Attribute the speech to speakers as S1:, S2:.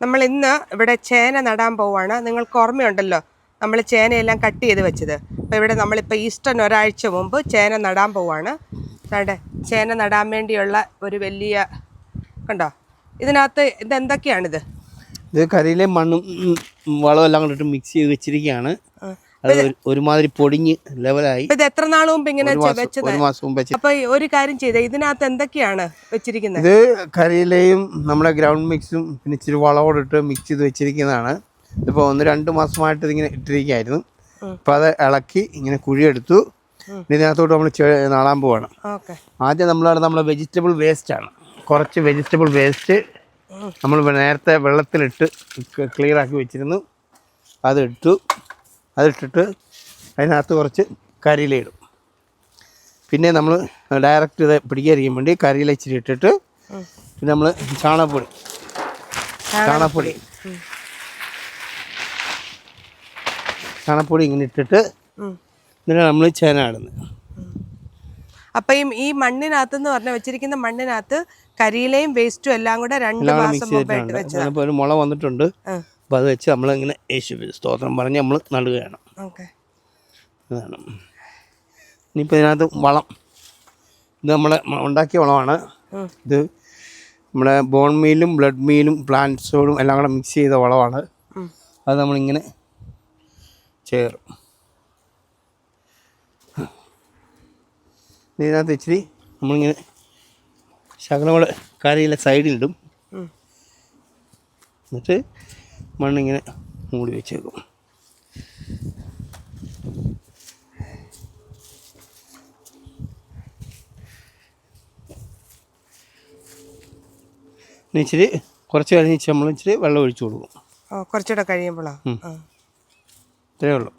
S1: നമ്മൾ ഇന്ന് ഇവിടെ ചേന നടാൻ പോവാണ്. നിങ്ങൾക്ക് ഓർമ്മയുണ്ടല്ലോ, നമ്മൾ ചേനയെല്ലാം കട്ട് ചെയ്ത് വെച്ചത്. അപ്പോൾ ഇവിടെ നമ്മളിപ്പോൾ ഈസ്റ്ററിന് ഒരാഴ്ച മുമ്പ് ചേന നടാൻ പോവാണ്. അവിടെ ചേന നടാൻ വേണ്ടിയുള്ള ഒരു വലിയ കണ്ടോ, ഇതിനകത്ത് ഇതെന്തൊക്കെയാണിത്?
S2: ഇത് കരിയിലെ മണ്ണും വളവും എല്ലാം കൊണ്ടിട്ട് മിക്സ് ചെയ്ത് വെച്ചിരിക്കുകയാണ്. അത് ഒരുമാതിരി പൊടിഞ്ഞ് ലെവലായി.
S1: ഇത് എത്ര നാൾ മുമ്പ് ഇങ്ങനെ വെച്ചത്?
S2: ഒരു മാസം മുമ്പ്.
S1: അപ്പൊ ഒരു കാര്യം ചെയ്തേ, ഇതിനകത്ത് എന്തൊക്കെയാണ് വെച്ചിരിക്കുന്നത്?
S2: ഇത് കരിയിലയും നമ്മുടെ ഗ്രൗണ്ട് മിക്സും പിന്നെ ഇച്ചിരി വളവോടിട്ട് മിക്സ് ചെയ്ത് വെച്ചിരിക്കുന്നതാണ്. ഇതിപ്പോൾ 1-2 മാസമായിട്ട് ഇതിങ്ങനെ ഇട്ടിരിക്കുകയായിരുന്നു. അപ്പോൾ അത് ഇളക്കി ഇങ്ങനെ കുഴിയെടുത്തു. ഇതിനകത്തോട്ട് നമ്മൾ നടാൻ പോവാണ്. ആദ്യം നമ്മളെ വെജിറ്റബിൾ വേസ്റ്റ് ആണ്. കുറച്ച് വെജിറ്റബിൾ വേസ്റ്റ് നമ്മൾ നേരത്തെ വെള്ളത്തിലിട്ട് ക്ലിയർ ആക്കി വെച്ചിരുന്നു. അതിട്ടിട്ട് അതിനകത്ത് കുറച്ച് കരിയിലയിടും. പിന്നെ നമ്മൾ ഡയറക്റ്റ് ഇത് പിടിക്കാതിരിക്കാൻ വേണ്ടി കരിയില ഇച്ചിരി ഇട്ടിട്ട് പിന്നെ നമ്മൾ ചാണകപ്പൊടി ഇങ്ങനെ ഇട്ടിട്ട് പിന്നെ നമ്മൾ ചേന ഇടുന്നത്.
S1: അപ്പം ഈ മണ്ണിനകത്ത് പറഞ്ഞാൽ വെച്ചിരിക്കുന്ന മണ്ണിനകത്ത് കരിയിലയും വേസ്റ്റും എല്ലാം കൂടെ 2 മാസം മുമ്പായിട്ട് വെച്ചത്.
S2: ഒരു മുള വന്നിട്ടുണ്ട്. അപ്പോൾ അത് വെച്ച് നമ്മളിങ്ങനെ യേശു സ്തോത്രം പറഞ്ഞ് നമ്മൾ നടുകയാണ്. അതാണ്. ഇനിയിപ്പോൾ ഇതിനകത്ത് വളം, ഇത് നമ്മളെ ഉണ്ടാക്കിയ വളമാണ്. ഇത് നമ്മുടെ ബോൺ മീലും ബ്ലഡ് മീലും പ്ലാന്റ്സോടും എല്ലാം കൂടെ മിക്സ് ചെയ്ത വളമാണ്. അത് നമ്മളിങ്ങനെ ചേരും. ഇതിനകത്ത് ഇച്ചിരി നമ്മളിങ്ങനെ ശകലം കൂടെ കരിയില സൈഡിലിടും. എന്നിട്ട് മണ്ണിങ്ങനെ മൂടി വെച്ചേക്കും. ഇച്ചിരി കുറച്ച് കഴിഞ്ഞ് നമ്മൾ ഇച്ചിരി വെള്ളം ഒഴിച്ചു കൊടുക്കും.
S1: കുറച്ചുകൂടെ കഴിയുമ്പോഴാണ്.
S2: ഇത്രയേ ഉള്ളൂ.